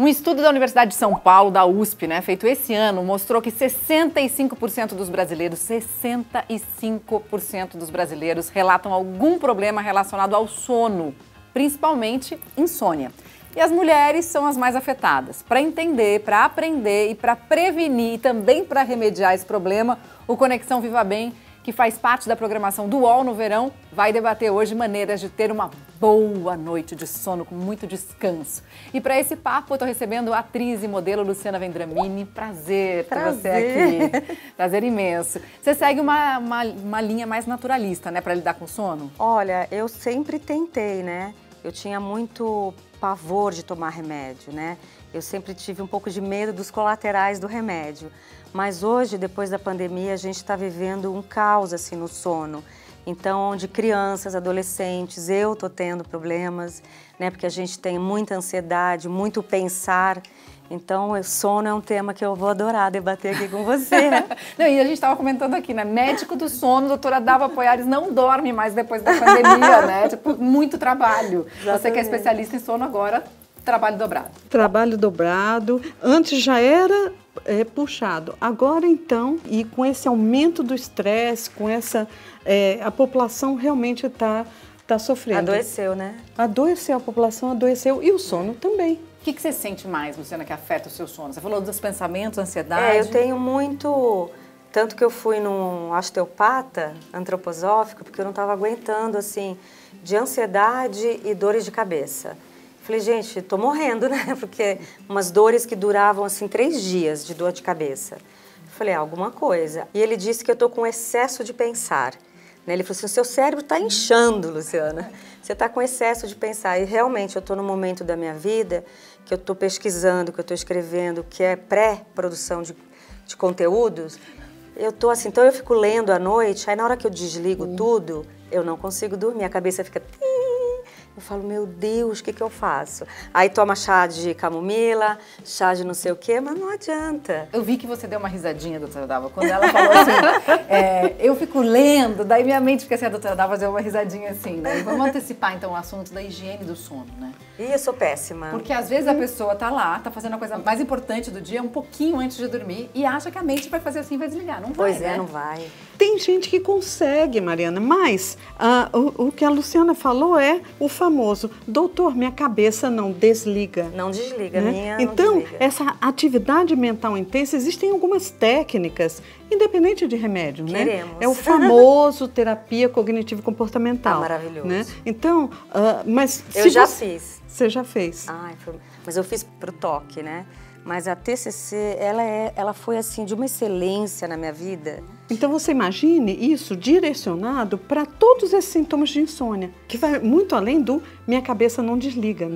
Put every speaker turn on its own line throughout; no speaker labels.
estudo da Universidade de São Paulo, da USP, feito esse ano, mostrou que 65% dos brasileiros relatam algum problema relacionado ao sono, principalmente insônia. E as mulheres são as mais afetadas. Para entender, para aprender e para prevenir e também para remediar esse problema, o Conexão Viva Bem, que faz parte da programação do UOL no verão, vai debater hoje maneiras de ter uma boa noite de sono com muito descanso. E para esse papo eu estou recebendo a atriz e modelo Luciana Vendramini. Prazer ter você aqui. Prazer imenso. Você segue uma linha mais naturalista, para lidar com o sono?
Olha, eu sempre tentei, Eu tinha muito pavor de tomar remédio, Eu sempre tive um pouco de medo dos colaterais do remédio. Mas hoje, depois da pandemia, a gente está vivendo um caos assim no sono. Então, onde crianças, adolescentes, eu estou tendo problemas, Porque a gente tem muita ansiedade, muito pensar. Então, o sono é um tema que eu vou adorar debater aqui com você.
Não, e a gente estava comentando aqui, Médico do sono, doutora Dalva Poiares, não dorme mais depois da pandemia, muito trabalho.
Exatamente.
Você que é especialista em sono agora, trabalho dobrado.
Trabalho dobrado. Antes já era puxado. Agora, então, e com esse aumento do estresse, com essa... a população realmente está sofrendo.
Adoeceu,
Adoeceu, a população adoeceu e o sono também.
O que você sente mais, Luciana, que afeta o seu sono? Você falou dos pensamentos, ansiedade.
Eu tenho muito... Tanto que eu fui num osteopata antroposófico, porque eu não estava aguentando, assim, de ansiedade e dores de cabeça. Falei, gente, tô morrendo, Porque umas dores que duravam, assim, 3 dias de dor de cabeça. Falei, alguma coisa. E ele disse que eu tô com excesso de pensar. Ele falou assim, o seu cérebro está inchando, Luciana. Você está com excesso de pensar. E realmente eu estou num momento da minha vida que eu estou pesquisando, que eu estou escrevendo, que é pré-produção de conteúdos. Eu estou assim, então eu fico lendo à noite, aí na hora que eu desligo tudo, eu não consigo dormir, a cabeça fica... Eu falo, meu Deus, o que eu faço? Aí toma chá de camomila, chá de não sei o quê, mas não adianta.
Eu vi que você deu uma risadinha, doutora Dalva, quando ela falou assim, eu fico lendo, daí minha mente fica assim, a doutora Dalva deu uma risadinha assim, E vamos antecipar então o assunto da higiene do sono,
Ih, eu sou péssima.
Porque às vezes a pessoa tá lá, tá fazendo a coisa mais importante do dia um pouquinho antes de dormir e acha que a mente vai fazer assim e vai desligar. Não vai,
Pois não vai.
Tem gente que consegue, Mariana, mas o que a Luciana falou é o famoso, doutor, minha cabeça não desliga.
Não desliga, minha
Então,
não desliga.
Essa atividade mental intensa, existem algumas técnicas, independente de remédio,
Queremos.
É o famoso terapia cognitivo-comportamental.
Maravilhoso.
Então, mas...
Eu já fiz.
Você já fez?
Mas eu fiz pro toque, Mas a TCC, ela foi assim, de uma excelência na minha vida.
Então você imagine isso direcionado para todos esses sintomas de insônia, que vai muito além do minha cabeça não desliga,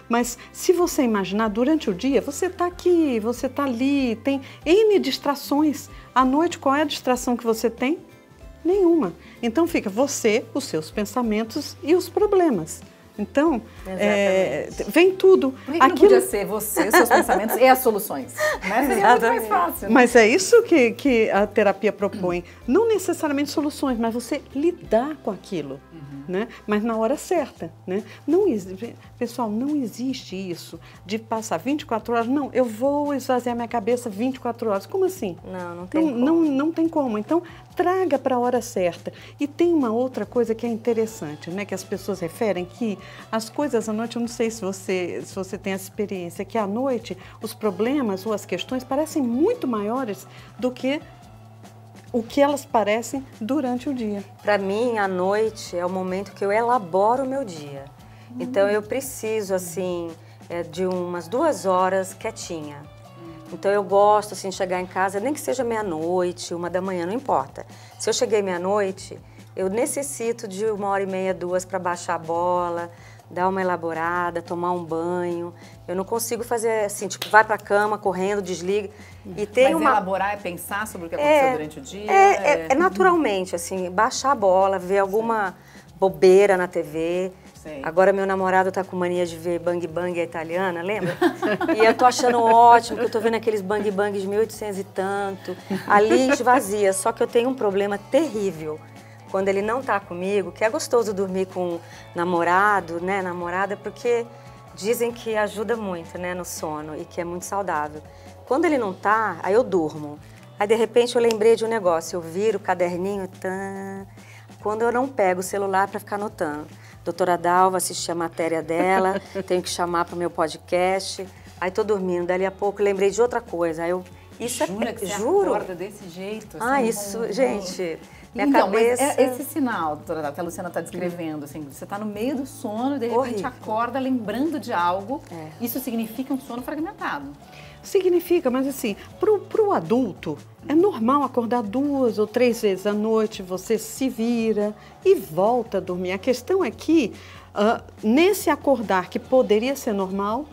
Mas se você imaginar durante o dia, você está aqui, você está ali, tem N distrações. À noite, qual é a distração que você tem? Nenhuma. Então fica você, os seus pensamentos e os problemas. Então, vem tudo.
Por que não podia ser você, os seus pensamentos e as soluções? Seria muito mais fácil.
Mas é isso que a terapia propõe. Não necessariamente soluções, mas você lidar com aquilo. Mas na hora certa. Pessoal, não existe isso de passar 24 horas. Não, eu vou esvaziar minha cabeça 24 horas. Como assim?
Não tem como.
Não tem como. Então, traga para a hora certa. E tem uma outra coisa que é interessante, que as pessoas referem, que as coisas à noite, eu não sei se você tem essa experiência, que à noite os problemas ou as questões parecem muito maiores do que o que elas parecem durante o dia.
Para mim, à noite é o momento que eu elaboro o meu dia. Então, eu preciso, assim, de umas 2 horas quietinha. Então, eu gosto, assim, de chegar em casa, nem que seja meia-noite, 1 da manhã, não importa. Se eu cheguei meia-noite, eu necessito de 1h30, 2 para baixar a bola, dar uma elaborada, tomar um banho. Eu não consigo fazer assim, tipo, vai pra cama, correndo, desliga. E tem
Mas elaborar é pensar sobre o que aconteceu durante o dia?
É naturalmente, assim, baixar a bola, ver alguma bobeira na TV.
Sei.
Agora meu namorado tá com mania de ver Bang Bang a italiana, lembra? E eu tô achando ótimo, que eu tô vendo aqueles Bang Bang de 1800 e tanto. Ali esvazia, só que eu tenho um problema terrível. Quando ele não tá comigo, que é gostoso dormir com namorado, namorada, porque dizem que ajuda muito, né, no sono e que é muito saudável. Quando ele não tá, aí eu durmo. Aí, de repente, eu lembrei de um negócio, eu viro o caderninho, quando eu não pego o celular para ficar anotando. Doutora Dalva, assisti a matéria dela, tenho que chamar para o meu podcast, aí tô dormindo, dali a pouco lembrei de outra coisa, aí eu... Isso
Jura que você
juro.
acorda desse jeito?
Ah,
assim,
isso, gente, minha
então,
cabeça...
mas esse sinal, doutora Dalva, que a Luciana está descrevendo, assim, você está no meio do sono e de repente
Horrível.
acorda lembrando de algo, isso significa um sono fragmentado.
Significa, mas assim, pro adulto, é normal acordar 2 ou 3 vezes à noite, você se vira e volta a dormir. A questão é que, nesse acordar que poderia ser normal,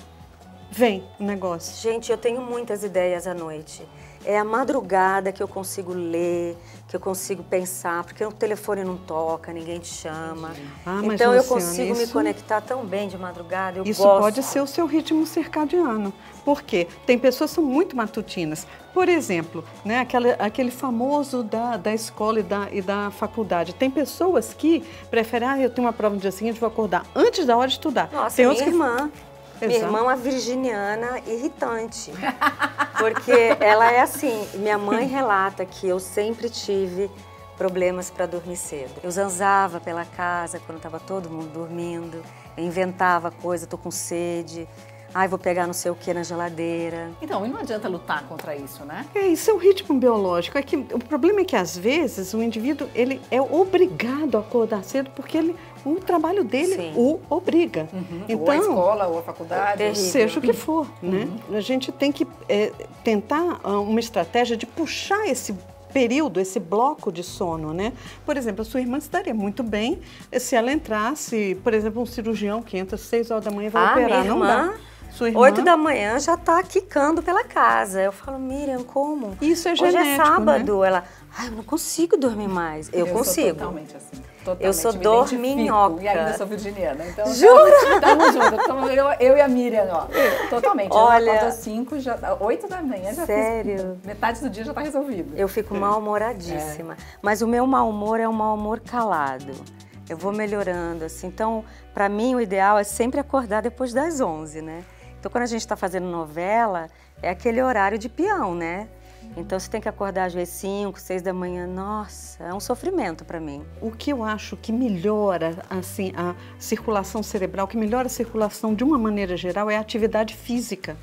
vem o negócio.
Gente, eu tenho muitas ideias à noite. É a madrugada que eu consigo ler, que eu consigo pensar, porque o telefone não toca, ninguém te chama.
Ah, mas,
então eu
Luciana,
consigo me
isso-
conectar tão bem de madrugada, eu
Isso
gosto.
pode ser o seu ritmo circadiano. Por quê? Tem pessoas que são muito matutinas. Por exemplo, né, aquele famoso da escola e da faculdade. Tem pessoas que preferem, eu tenho uma prova no dia seguinte, vou acordar antes da hora de estudar.
Nossa,
Tem
minha
outros que-
irmã. Minha
Exato.
irmã é uma virginiana irritante, porque ela é assim, minha mãe relata que eu sempre tive problemas para dormir cedo. Eu zanzava pela casa quando estava todo mundo dormindo, eu inventava coisa, tô com sede, ai, vou pegar não sei o que na geladeira.
Então, e não adianta lutar contra isso, né?
Isso é o ritmo biológico. É que, o problema é que, às vezes, o indivíduo ele é obrigado a acordar cedo porque o trabalho dele
Sim.
o obriga.
Ou a escola, ou a faculdade.
Terrível.
Seja o que for, né? A gente tem que tentar uma estratégia de puxar esse período, esse bloco de sono, né? Por exemplo, a sua irmã estaria muito bem se ela entrasse, por exemplo, um cirurgião que entra às 6 horas da manhã e vai operar.
minha
Não
irmã,
dá. Sua irmã,
8 da manhã já tá quicando pela casa. Eu falo, Miriam, como?
Isso é
Hoje
genético,
é sábado.
né?
Ela, ai, eu não consigo dormir mais. Eu consigo.
Sou totalmente assim.
Eu sou
me
dorminhoca.
identifico. E ainda sou virginiana. Então,
Jura?
Tamo junto. Eu e a Miriam, ó. Totalmente.
Olha,
Eu acordo às 5, 8 da manhã já
sério?
fiz. Metade do dia já tá resolvido.
Eu fico mal-humoradíssima. Mas o meu mau humor é um mau humor calado. Eu vou melhorando, assim. Então, pra mim, o ideal é sempre acordar depois das 11, né? Então, quando a gente tá fazendo novela, é aquele horário de peão, né? Então, você tem que acordar às vezes 5, 6 da manhã. Nossa, é um sofrimento pra mim.
O que eu acho que melhora assim, a circulação cerebral, que melhora a circulação de uma maneira geral, é a atividade física.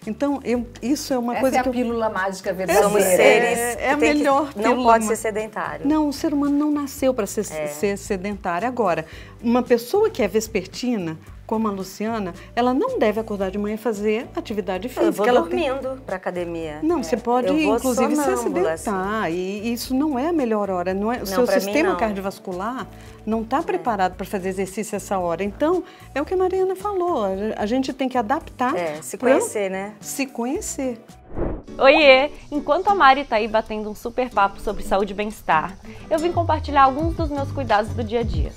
Então, isso é uma
Essa
coisa
é
que
a pílula mágica
Somos
verdadeira.
seres
é
que
a
tem que-
melhor
não
pílula,
pode ser
mas-
sedentário.
Não, o ser humano não nasceu para ser sedentário. Agora, uma pessoa que é vespertina, como a Luciana, ela não deve acordar de manhã e fazer atividade física.
Eu vou
Ela
dormindo pra academia.
Não, você pode,
Eu vou
inclusive, se
sonâmbula,
acidentar. E isso não é a melhor hora. Não é, o seu
pra mim,
sistema
não.
cardiovascular não está preparado para fazer exercício essa hora. Então, é o que a Mariana falou. A gente tem que adaptar.
Se
pra
conhecer, né?
Se conhecer.
Oiê! Enquanto a Mari tá aí batendo um super papo sobre saúde e bem-estar, eu vim compartilhar alguns dos meus cuidados do dia a dia.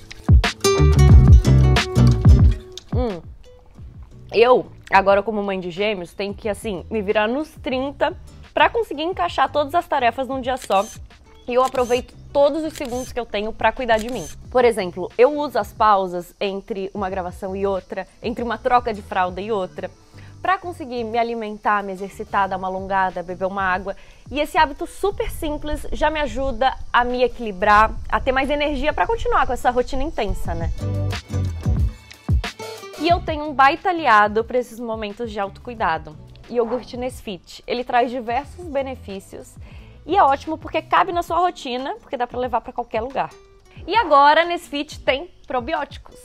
Eu, agora como mãe de gêmeos, tenho que, assim, me virar nos 30 pra conseguir encaixar todas as tarefas num dia só. E eu aproveito todos os segundos que eu tenho pra cuidar de mim. Por exemplo, eu uso as pausas entre uma gravação e outra, entre uma troca de fralda e outra, pra conseguir me alimentar, me exercitar, dar uma alongada, beber uma água. E esse hábito super simples já me ajuda a me equilibrar, a ter mais energia pra continuar com essa rotina intensa, né? E eu tenho um baita aliado para esses momentos de autocuidado, iogurte Nesfit. Ele traz diversos benefícios e é ótimo porque cabe na sua rotina, porque dá para levar para qualquer lugar. E agora, Nesfit tem probióticos.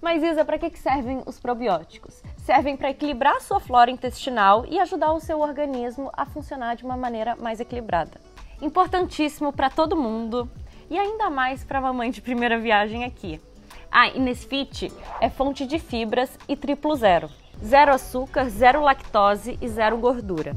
Mas Isa, para que servem os probióticos? Servem para equilibrar a sua flora intestinal e ajudar o seu organismo a funcionar de uma maneira mais equilibrada. Importantíssimo para todo mundo e ainda mais para mamãe de primeira viagem aqui. E Nesfit é fonte de fibras e triplo zero. Zero açúcar, zero lactose e zero gordura.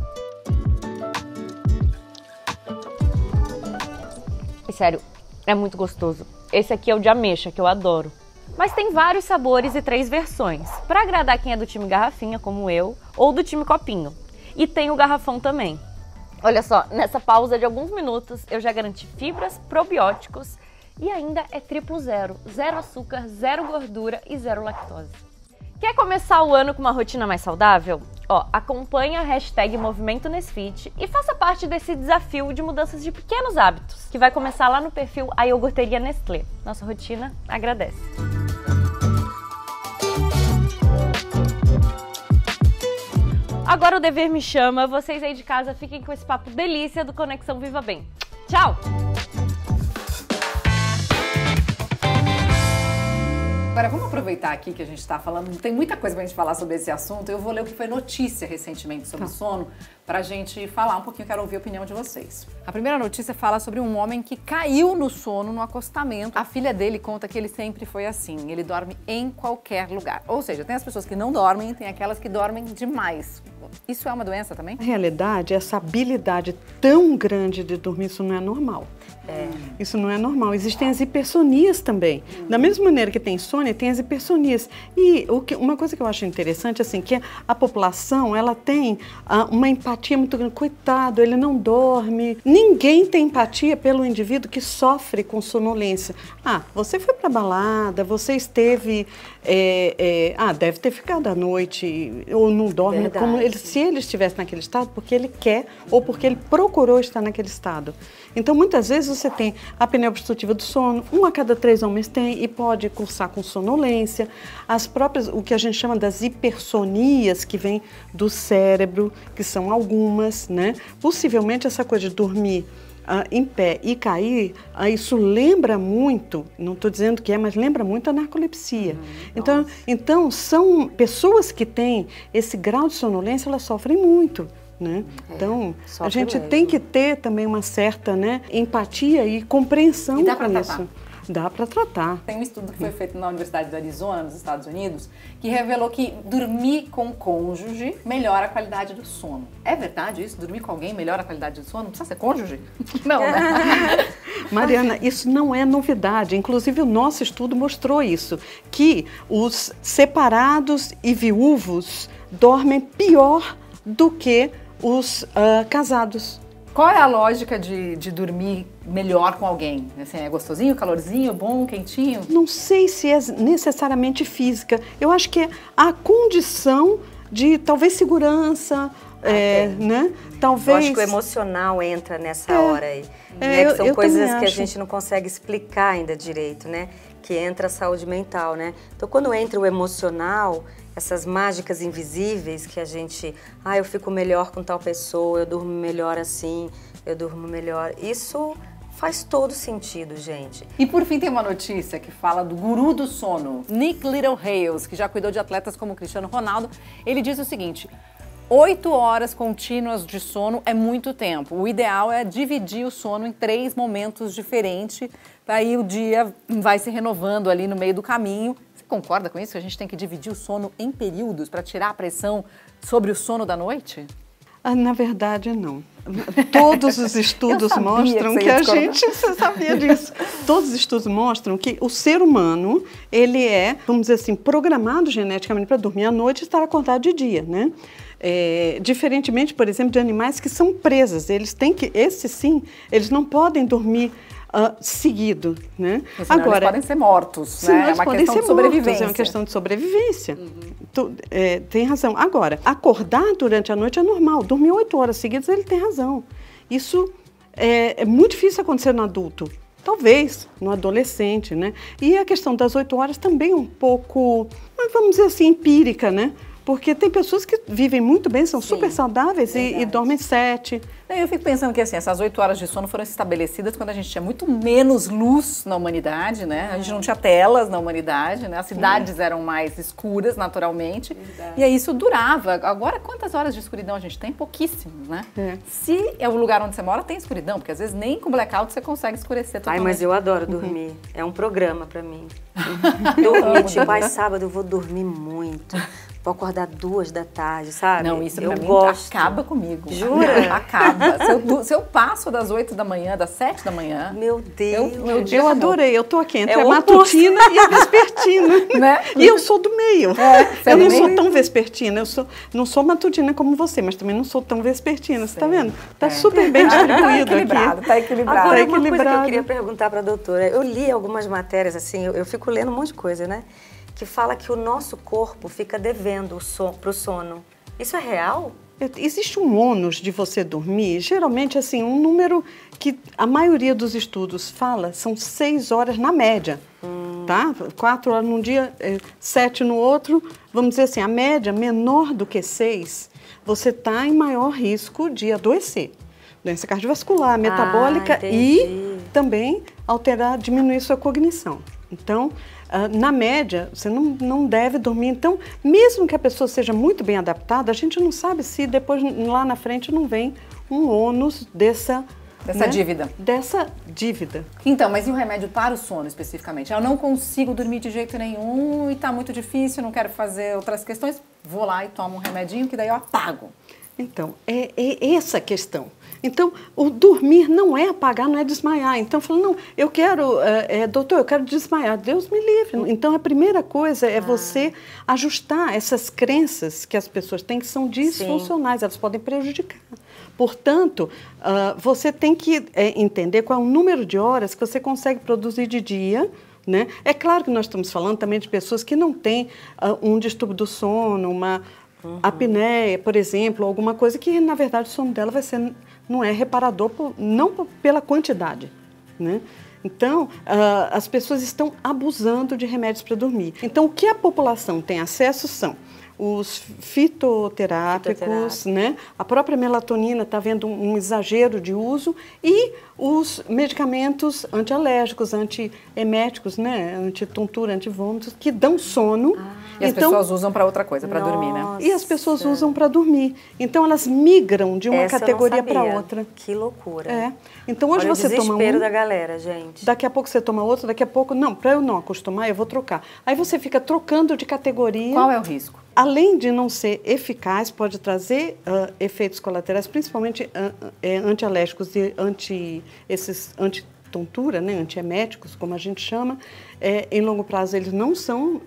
E sério, é muito gostoso. Esse aqui é o de ameixa, que eu adoro. Mas tem vários sabores e 3 versões, para agradar quem é do time garrafinha, como eu, ou do time copinho. E tem o garrafão também. Olha só, nessa pausa de alguns minutos, eu já garanti fibras, probióticos e ainda é triplo zero. Zero açúcar, zero gordura e zero lactose. Quer começar o ano com uma rotina mais saudável? Ó, acompanhe a hashtag Movimento Nesfit e faça parte desse desafio de mudanças de pequenos hábitos, que vai começar lá no perfil A Iogurteria Nestlé. Nossa rotina agradece. Agora o dever me chama, vocês aí de casa fiquem com esse papo delícia do Conexão Viva Bem. Tchau!
Agora, vamos aproveitar aqui que a gente está falando, tem muita coisa para a gente falar sobre esse assunto. Eu vou ler o que foi notícia recentemente sobre sono, para a gente falar um pouquinho, quero ouvir a opinião de vocês. A primeira notícia fala sobre um homem que caiu no sono no acostamento. A filha dele conta que ele sempre foi assim, ele dorme em qualquer lugar. Ou seja, tem as pessoas que não dormem, tem aquelas que dormem demais. Isso é uma doença também?
Na realidade, essa habilidade tão grande de dormir, isso não é normal. Isso não é normal. Existem as hipersonias também. Da mesma maneira que tem insônia, tem as hipersonias. E uma coisa que eu acho interessante, assim, que a população, ela tem uma empatia muito grande. Coitado, ele não dorme. Ninguém tem empatia pelo indivíduo que sofre com sonolência. Ah, você foi pra balada, você esteve... deve ter ficado à noite, ou não dorme. Se ele estivesse naquele estado, porque ele quer, ou porque ele procurou estar naquele estado. Então, muitas vezes você tem a apneia obstrutiva do sono, 1 a cada 3 homens tem e pode cursar com sonolência. As próprias, o que a gente chama das hipersonias, que vem do cérebro, que são algumas, né? Possivelmente essa coisa de dormir em pé e cair, isso lembra muito, não estou dizendo que é, mas lembra muito a narcolepsia. Então, são pessoas que têm esse grau de sonolência, elas sofrem muito. Né? Então, a gente tem que ter também uma certa, né, empatia e compreensão com isso. Dá para tratar.
Tem um estudo que foi feito na Universidade do Arizona, nos Estados Unidos, que revelou que dormir com cônjuge melhora a qualidade do sono. É verdade isso? Dormir com alguém melhora a qualidade do sono? Não precisa ser cônjuge? Não, né?
Mariana, isso não é novidade. Inclusive, o nosso estudo mostrou isso, que os separados e viúvos dormem pior do que os casados.
Qual é a lógica de dormir melhor com alguém? Assim, é gostosinho, calorzinho, bom, quentinho?
Não sei se é necessariamente física. Eu acho que é a condição de talvez segurança, né? Talvez...
Eu acho que o emocional entra nessa hora aí. Né? Que são coisas que a gente não consegue explicar ainda direito, né? Que entra a saúde mental, né? Então, quando entra o emocional, essas mágicas invisíveis que a gente... eu fico melhor com tal pessoa, eu durmo melhor assim, eu durmo melhor... Isso faz todo sentido, gente.
E por fim tem uma notícia que fala do guru do sono, Nick Littlehales, que já cuidou de atletas como Cristiano Ronaldo. Ele diz o seguinte: 8 horas contínuas de sono é muito tempo. O ideal é dividir o sono em 3 momentos diferentes, aí o dia vai se renovando ali no meio do caminho. Você concorda com isso? Que a gente tem que dividir o sono em períodos para tirar a pressão sobre o sono da noite?
Na verdade, não. Todos os estudos mostram que a gente... Você sabia disso? Todos os estudos mostram que o ser humano, ele é, vamos dizer assim, programado geneticamente para dormir à noite e estar acordado de dia, né? Diferentemente, por exemplo, de animais que são presas. Eles têm que... Esses sim, eles não podem dormir seguido, né?
Agora, eles podem ser mortos, né? É uma questão de sobrevivência.
É uma questão de sobrevivência. Tem razão. Agora, acordar durante a noite é normal. Dormir 8 horas seguidas, ele tem razão. Isso é muito difícil acontecer no adulto. Talvez no adolescente, né? E a questão das 8 horas também é um pouco, vamos dizer assim, empírica, né? Porque tem pessoas que vivem muito bem, são super saudáveis e dormem 7.
Eu fico pensando que assim, essas 8 horas de sono foram estabelecidas quando a gente tinha muito menos luz na humanidade, né? A gente não tinha telas na humanidade, né? As cidades eram mais escuras, naturalmente. E aí isso durava. Agora, quantas horas de escuridão a gente tem? Pouquíssimas, né? Se é o lugar onde você mora, tem escuridão, porque às vezes nem com blackout você consegue escurecer totalmente.
Mas eu adoro dormir. É um programa pra mim. Dormir, tipo, sábado eu vou dormir muito. Vou acordar 2 da tarde, sabe?
Não, isso pra mim acaba comigo.
Jura?
Acaba. Se eu passo das 8 da manhã, das 7 da manhã...
Meu Deus!
Eu adorei. Eu tô aqui entre a matutina e a vespertina. Né? E eu sou do meio. Eu não sou tão vespertina. Não sou matutina como você, mas também não sou tão vespertina. Você tá vendo? Tá super bem distribuído aqui.
Tá equilibrado.
Agora, uma coisa que eu queria perguntar pra doutora. Eu li algumas matérias, assim, eu fico lendo um monte de coisa, né? que fala que o nosso corpo fica devendo para o sono. Isso é real?
Existe um ônus de você dormir, geralmente assim, um número que a maioria dos estudos fala, são 6 horas na média, tá? 4 horas num dia, 7 no outro, vamos dizer assim, a média menor do que 6, você está em maior risco de adoecer. Doença cardiovascular, metabólica e também diminuir sua cognição. Então, na média, você não deve dormir. Então, mesmo que a pessoa seja muito bem adaptada, a gente não sabe se depois, lá na frente, não vem um ônus dessa
dívida.
Dessa dívida.
Então, mas e o remédio para o sono, especificamente? Eu não consigo dormir de jeito nenhum e está muito difícil, não quero fazer outras questões, vou lá e tomo um remedinho que daí eu apago.
Então, é essa a questão. Então, o dormir não é apagar, não é desmaiar. Então, eu falo, não, eu quero, doutor, eu quero desmaiar. Deus me livre. Então, a primeira coisa é você ajustar essas crenças que as pessoas têm, que são disfuncionais, elas podem prejudicar. Portanto, você tem que entender qual é o número de horas que você consegue produzir de dia, né? É claro que nós estamos falando também de pessoas que não têm um distúrbio do sono, uma apneia, por exemplo, alguma coisa que, na verdade, o sono dela não é reparador, não pela quantidade, né? Então, as pessoas estão abusando de remédios para dormir. Então, o que a população tem acesso são os fitoterápicos, né? A própria melatonina está vendo um exagero de uso e os medicamentos antialérgicos, antieméticos, né? Antitontura, antivômitos, que dão sono.
E as pessoas usam para outra coisa, para dormir, né?
E as pessoas usam para dormir. Então, elas migram de uma categoria para outra.
Que loucura.
Então, hoje você toma um...
o desespero da galera, gente.
Daqui a pouco você toma outro, daqui a pouco... Não, para eu não acostumar, eu vou trocar. Aí você fica trocando de categoria.
Qual é o risco?
Além de não ser eficaz, pode trazer efeitos colaterais, principalmente antialérgicos e esses antitontura, né, antieméticos, como a gente chama. Em longo prazo, eles não são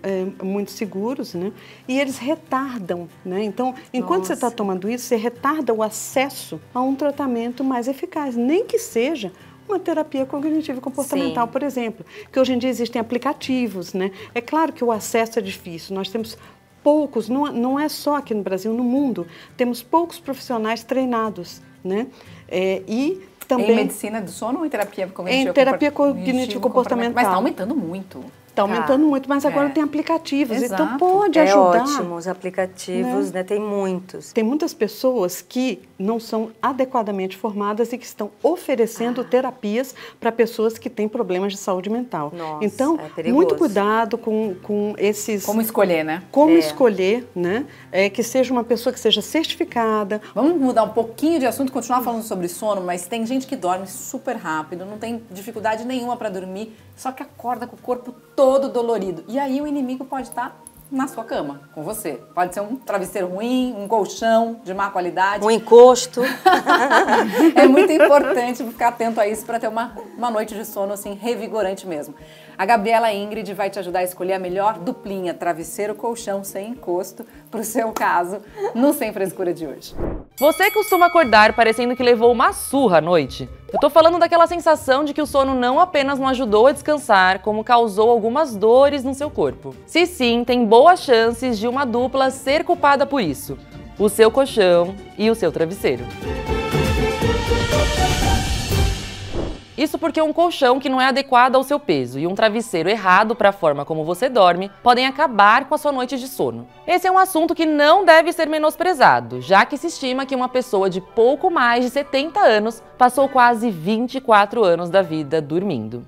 muito seguros, né, e eles retardam, né? Então, enquanto você está tomando isso, você retarda o acesso a um tratamento mais eficaz, nem que seja uma terapia cognitiva e comportamental, por exemplo, que hoje em dia existem aplicativos, né? É claro que o acesso é difícil, nós temos poucos, não é só aqui no Brasil, no mundo, temos poucos profissionais treinados, né? E também...
Em medicina do sono ou em terapia cognitiva?
Em terapia cognitivo-comportamental.
Mas está aumentando muito.
Está aumentando muito, mas agora tem aplicativos,
Exato.
Então pode ajudar.
Ótimo, os aplicativos, né? Tem muitos.
Tem muitas pessoas que não são adequadamente formadas e que estão oferecendo terapias para pessoas que têm problemas de saúde mental.
Nossa,
então,
perigoso.
muito cuidado com esses...
Como escolher, né?
Como escolher, né? Que seja uma pessoa que seja certificada.
Vamos mudar um pouquinho de assunto, continuar falando sobre sono, mas tem gente que dorme super rápido, não tem dificuldade nenhuma para dormir, só que acorda com o corpo todo dolorido. E aí o inimigo pode estar na sua cama, com você. Pode ser um travesseiro ruim, um colchão de má qualidade.
Um encosto.
É muito importante ficar atento a isso para ter uma noite de sono assim revigorante mesmo. A Gabriela Ingrid vai te ajudar a escolher a melhor duplinha travesseiro colchão sem encosto para o seu caso no Sem Frescura de hoje.
Você costuma acordar parecendo que levou uma surra à noite? Eu tô falando daquela sensação de que o sono não apenas não ajudou a descansar, como causou algumas dores no seu corpo. Se sim, tem boas chances de uma dupla ser culpada por isso: o seu colchão e o seu travesseiro. Isso porque um colchão que não é adequado ao seu peso e um travesseiro errado para a forma como você dorme podem acabar com a sua noite de sono. Esse é um assunto que não deve ser menosprezado, já que se estima que uma pessoa de pouco mais de 70 anos passou quase 24 anos da vida dormindo.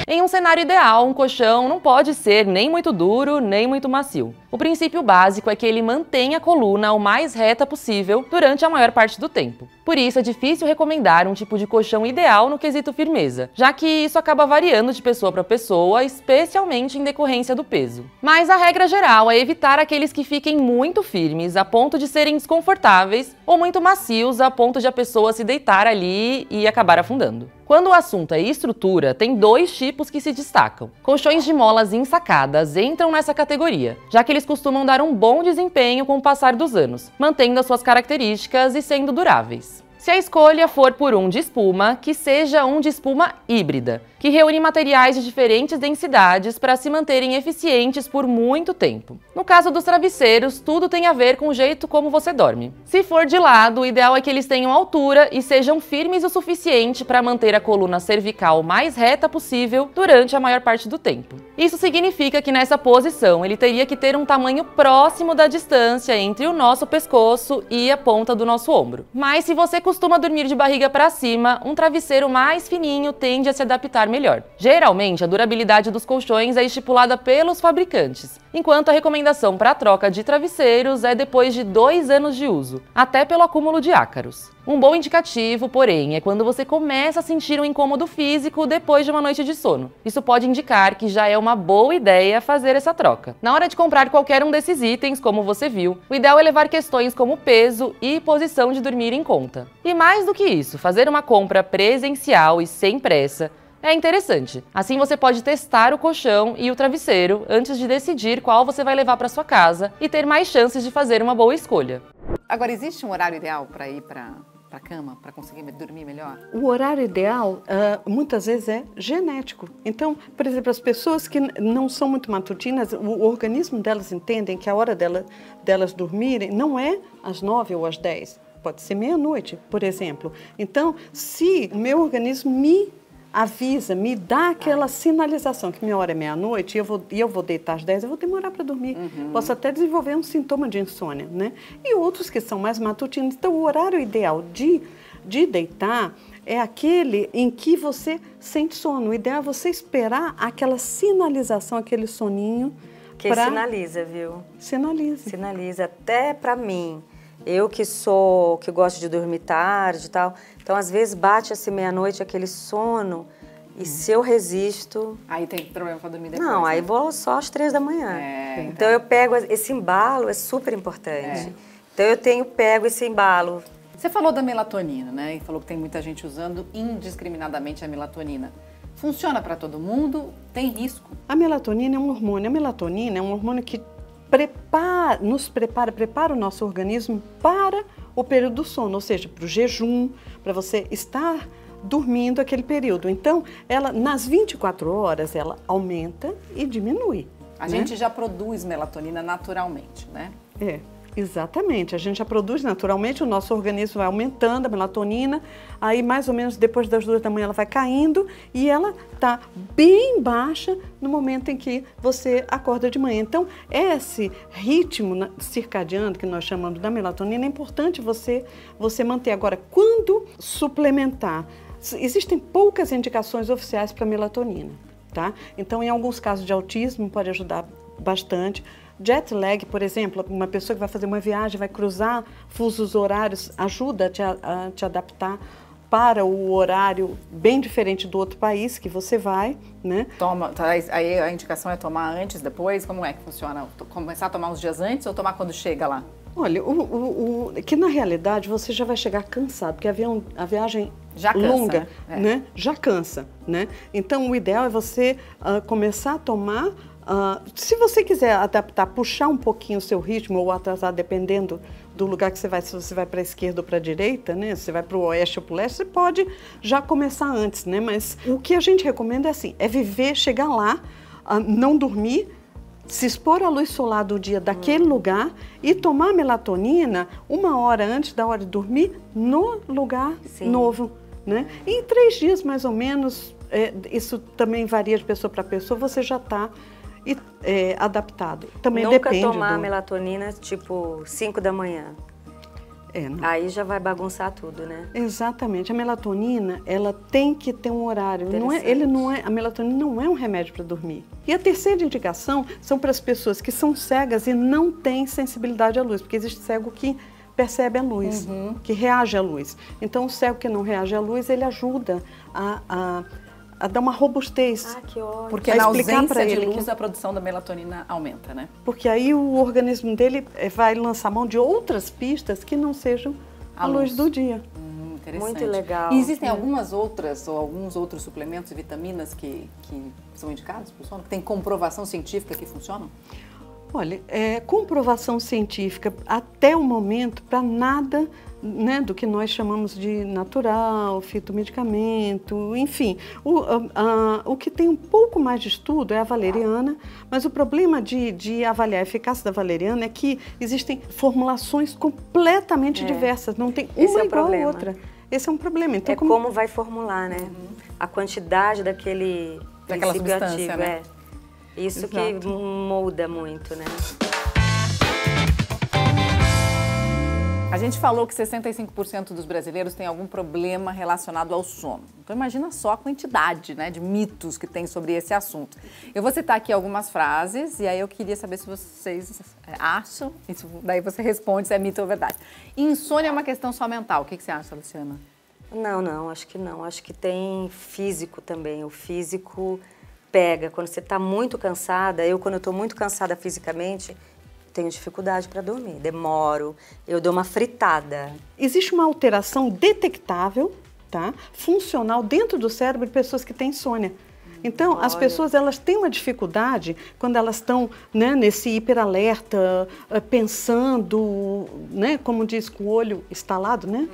Em um cenário ideal, um colchão não pode ser nem muito duro, nem muito macio. O princípio básico é que ele mantenha a coluna o mais reta possível durante a maior parte do tempo. Por isso, é difícil recomendar um tipo de colchão ideal no quesito firmeza, já que isso acaba variando de pessoa para pessoa, especialmente em decorrência do peso. Mas a regra geral é evitar aqueles que fiquem muito firmes a ponto de serem desconfortáveis ou muito macios a ponto de a pessoa se deitar ali e acabar afundando. Quando o assunto é estrutura, tem dois tipos que se destacam. Colchões de molas ensacadas entram nessa categoria, já que eles costumam dar um bom desempenho com o passar dos anos, mantendo as suas características e sendo duráveis.
Se a escolha for por um de espuma, que seja um de espuma híbrida, que reúne materiais de diferentes densidades para se manterem eficientes por muito tempo. No caso dos travesseiros, tudo tem a ver com o jeito como você dorme. Se for de lado, o ideal é que eles tenham altura e sejam firmes o suficiente para manter a coluna cervical mais reta possível durante a maior parte do tempo. Isso significa que nessa posição ele teria que ter um tamanho próximo da distância entre o nosso pescoço e a ponta do nosso ombro. Mas se você costuma dormir de barriga para cima, um travesseiro mais fininho tende a se adaptar melhor. Geralmente, a durabilidade dos colchões é estipulada pelos fabricantes, enquanto a recomendação para a troca de travesseiros é depois de 2 anos de uso, até pelo acúmulo de ácaros. Um bom indicativo, porém, é quando você começa a sentir um incômodo físico depois de uma noite de sono. Isso pode indicar que já é uma boa ideia fazer essa troca. Na hora de comprar qualquer um desses itens, como você viu, o ideal é levar questões como peso e posição de dormir em conta. E mais do que isso, fazer uma compra presencial e sem pressa é interessante. Assim você pode testar o colchão e o travesseiro antes de decidir qual você vai levar para sua casa e ter mais chances de fazer uma boa escolha.
Agora, existe um horário ideal para ir para a cama, para conseguir dormir melhor?
O horário ideal, muitas vezes, é genético. Então, por exemplo, as pessoas que não são muito matutinas, o organismo delas entendem que a hora delas dormirem não é às 9 ou às 10. Pode ser meia-noite, por exemplo. Então, se o meu organismo me avisa, me dá aquela sinalização que minha hora é meia-noite e eu vou deitar às 10, eu vou demorar para dormir. Posso até desenvolver um sintoma de insônia, né? E outros que são mais matutinos. Então, o horário ideal de deitar é aquele em que você sente sono. O ideal é você esperar aquela sinalização, aquele soninho.
Que sinaliza, viu?
Sinaliza.
Sinaliza, até para mim. Eu que gosto de dormir tarde e tal, então às vezes bate assim meia-noite aquele sono e se eu resisto...
Aí tem problema para dormir depois,
Não,
né?
aí vou só às 3 da manhã. Então eu pego esse embalo, é super importante. Então eu pego esse embalo.
Você falou da melatonina, né? E falou que tem muita gente usando indiscriminadamente a melatonina. Funciona para todo mundo? Tem risco?
A melatonina é um hormônio. A melatonina é um hormônio que prepara o nosso organismo para o período do sono, ou seja, para o jejum, para você estar dormindo aquele período. Então, ela nas 24 horas, ela aumenta e diminui.
A gente já produz melatonina naturalmente, né?
É. Exatamente, a gente já produz naturalmente, o nosso organismo vai aumentando a melatonina, aí mais ou menos depois das 2 da manhã ela vai caindo e ela está bem baixa no momento em que você acorda de manhã. Então, esse ritmo circadiano que nós chamamos da melatonina é importante você manter. Agora, quando suplementar, existem poucas indicações oficiais para melatonina, tá? Então, em alguns casos de autismo pode ajudar bastante. Jet lag, por exemplo, uma pessoa que vai fazer uma viagem, vai cruzar fusos horários, ajuda a te adaptar para o horário bem diferente do outro país que você vai, né?
Aí a indicação é tomar antes, depois? Como é que funciona? Começar a tomar uns dias antes ou tomar quando chega lá?
Olha, que na realidade você já vai chegar cansado, porque a viagem
já cansa,
longa, né? Já cansa, né? Então o ideal é você começar a tomar. Se você quiser adaptar, puxar um pouquinho o seu ritmo ou atrasar, dependendo do lugar que você vai, se você vai para a esquerda ou para a direita, né? Se você vai para o oeste ou para o leste, você pode já começar antes, né? Mas o que a gente recomenda é assim, é viver, chegar lá, não dormir, se expor à luz solar do dia daquele lugar e tomar melatonina 1 hora antes da hora de dormir no lugar novo, né? E em 3 dias, mais ou menos, isso também varia de pessoa para pessoa, você já está adaptado. Também
Nunca
depende
tomar melatonina tipo 5 da manhã.
Não.
Aí já vai bagunçar tudo, né?
Exatamente. A melatonina, ela tem que ter um horário. A melatonina não é um remédio para dormir. E a terceira indicação são para as pessoas que são cegas e não têm sensibilidade à luz, porque existe cego que percebe a luz, que reage à luz. Então, o cego que não reage à luz, ele ajuda a dar uma robustez.
Que ótimo.
Porque na ausência de luz, a produção da melatonina aumenta, né?
Porque aí o organismo dele vai lançar mão de outras pistas que não sejam a luz do dia.
Interessante.
Muito legal.
E existem alguns outros suplementos e vitaminas que são indicados para o sono? Que tem comprovação científica que funcionam?
Olha, comprovação científica até o momento para nada, né, do que nós chamamos de natural, fitomedicamento, enfim. O que tem um pouco mais de estudo é a valeriana, mas o problema de avaliar a eficácia da valeriana é que existem formulações completamente diversas, não tem uma igual a outra. Esse é um problema. Então,
como vai formular, né? A quantidade daquela
substância,
ativo,
né?
Isso que muda muito, né?
A gente falou que 65% dos brasileiros têm algum problema relacionado ao sono. Então imagina só a quantidade, né, de mitos que tem sobre esse assunto. Eu vou citar aqui algumas frases e aí eu queria saber se vocês acham, isso, daí você responde se é mito ou verdade. Insônia é uma questão só mental. O que você acha, Luciana?
Não, acho que não. Acho que tem físico também. O físico pega. Quando você está muito cansada, quando eu estou muito cansada fisicamente, tenho dificuldade para dormir, demoro, eu dou uma fritada.
Existe uma alteração detectável, tá, funcional dentro do cérebro de pessoas que têm insônia. Então, as pessoas elas têm uma dificuldade quando elas estão, né, nesse hiperalerta, pensando, né, como diz, com o olho estalado, né,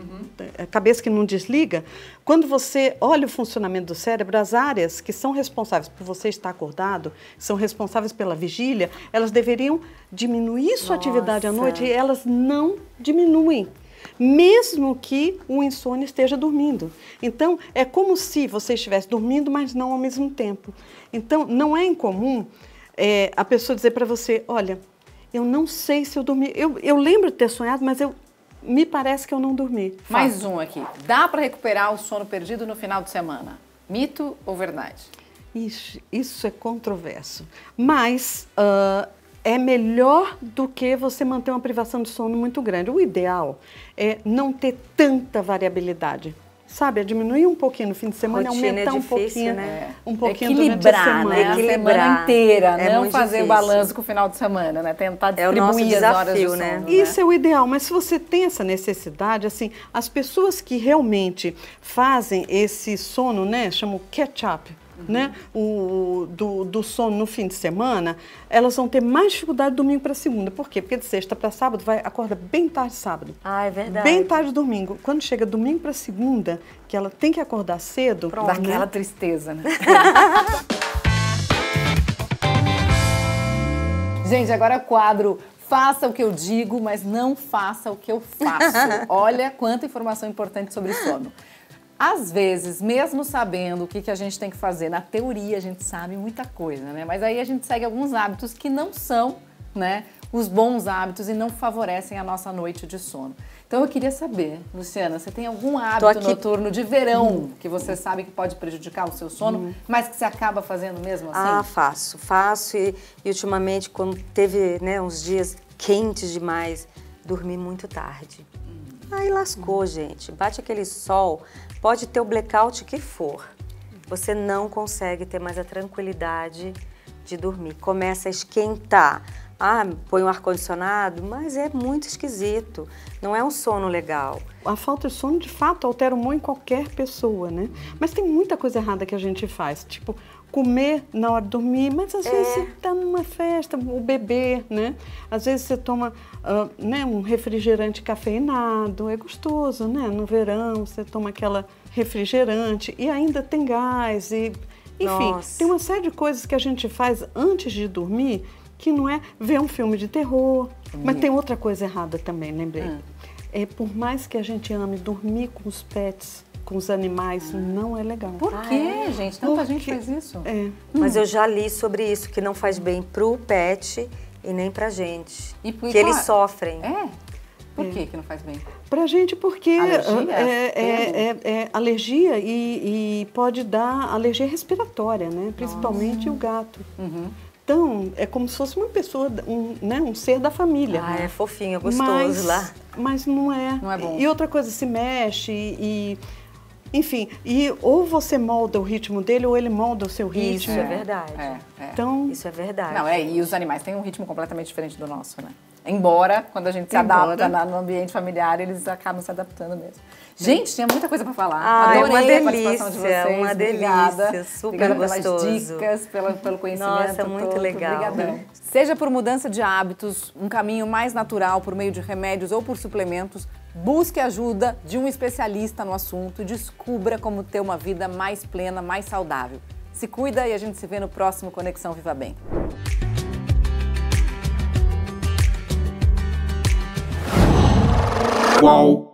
a cabeça que não desliga. Quando você olha o funcionamento do cérebro, as áreas que são responsáveis por você estar acordado, são responsáveis pela vigília, elas deveriam diminuir sua atividade à noite e elas não diminuem, mesmo que o insônia esteja dormindo. Então, é como se você estivesse dormindo, mas não ao mesmo tempo. Então, não é incomum a pessoa dizer para você, olha, eu não sei se eu dormi, eu lembro de ter sonhado, mas me parece que eu não dormi.
Mais um aqui. Dá para recuperar o sono perdido no final de semana? Mito ou verdade?
Isso é controverso. Mas é melhor do que você manter uma privação de sono muito grande. O ideal é não ter tanta variabilidade. Sabe, diminuir um pouquinho no fim de semana, aumentar um pouquinho,
né?
Um pouquinho
equilibrar,
durante a semana.
A semana inteira, não fazer
difícil.
o balanço com o final de semana, né? Tentar distribuir as horas de sono, né?
Isso é o ideal, mas se você tem essa necessidade, assim, as pessoas que realmente fazem esse sono, né, chamam catch-up, né, do sono no fim de semana, elas vão ter mais dificuldade de domingo para segunda. Por quê? Porque de sexta para sábado acorda bem tarde sábado.
Ah, é verdade.
Bem tarde domingo. Quando chega domingo para segunda, que ela tem que acordar cedo,
dá aquela tristeza, né? Gente, agora quadro Faça o que eu digo, mas não faça o que eu faço. Olha quanta informação importante sobre sono. Às vezes, mesmo sabendo o que a gente tem que fazer, na teoria a gente sabe muita coisa, né? Mas aí a gente segue alguns hábitos que não são, né, os bons hábitos e não favorecem a nossa noite de sono. Então eu queria saber, Luciana, você tem algum hábito noturno de verão que você sabe que pode prejudicar o seu sono, mas que você acaba fazendo mesmo assim?
Ah, faço e ultimamente, quando teve, né, uns dias quentes demais, dormi muito tarde. Aí lascou, gente. Bate aquele sol, pode ter o blackout que for. Você não consegue ter mais a tranquilidade de dormir. Começa a esquentar. Ah, põe um ar-condicionado, mas é muito esquisito. Não é um sono legal.
A falta de sono, de fato, altera o humor em qualquer pessoa, né? Mas tem muita coisa errada que a gente faz. Tipo, comer na hora de dormir, mas às vezes você está numa festa, o bebê, né? Às vezes você toma né, um refrigerante cafeinado, é gostoso, né? No verão você toma aquela refrigerante e ainda tem gás e... Enfim, tem uma série de coisas que a gente faz antes de dormir que não é ver um filme de terror. Mas tem outra coisa errada também, lembrei. Por mais que a gente ame dormir com os pets, com os animais, não é legal.
Por quê, gente? Tanta gente faz isso.
Mas eu já li sobre isso, que não faz bem pro pet e nem pra gente.
E
que eles sofrem.
Por que não faz bem?
Pra gente porque
alergia,
alergia e pode dar alergia respiratória, né? Principalmente o gato. Então, é como se fosse uma pessoa, um ser da família.
É fofinho, é gostoso lá.
Mas não é.
Não é bom.
E outra coisa, se mexe enfim, ou você molda o ritmo dele ou ele molda o seu ritmo.
Isso é verdade.
Então,
isso é verdade.
Não, e os animais têm um ritmo completamente diferente do nosso, né? Embora, quando a gente se adapta no ambiente familiar, eles acabam se adaptando mesmo. Gente, tinha muita coisa para falar. Adorei
uma delícia,
a participação de vocês.
uma
Obrigada.
delícia, super
Obrigada
gostoso.
pelas dicas, pelo conhecimento.
Nossa, muito
todo.
legal.
Obrigadão. Seja por mudança de hábitos, um caminho mais natural por meio de remédios ou por suplementos, busque ajuda de um especialista no assunto e descubra como ter uma vida mais plena, mais saudável. Se cuida e a gente se vê no próximo Conexão Viva Bem.
Qual?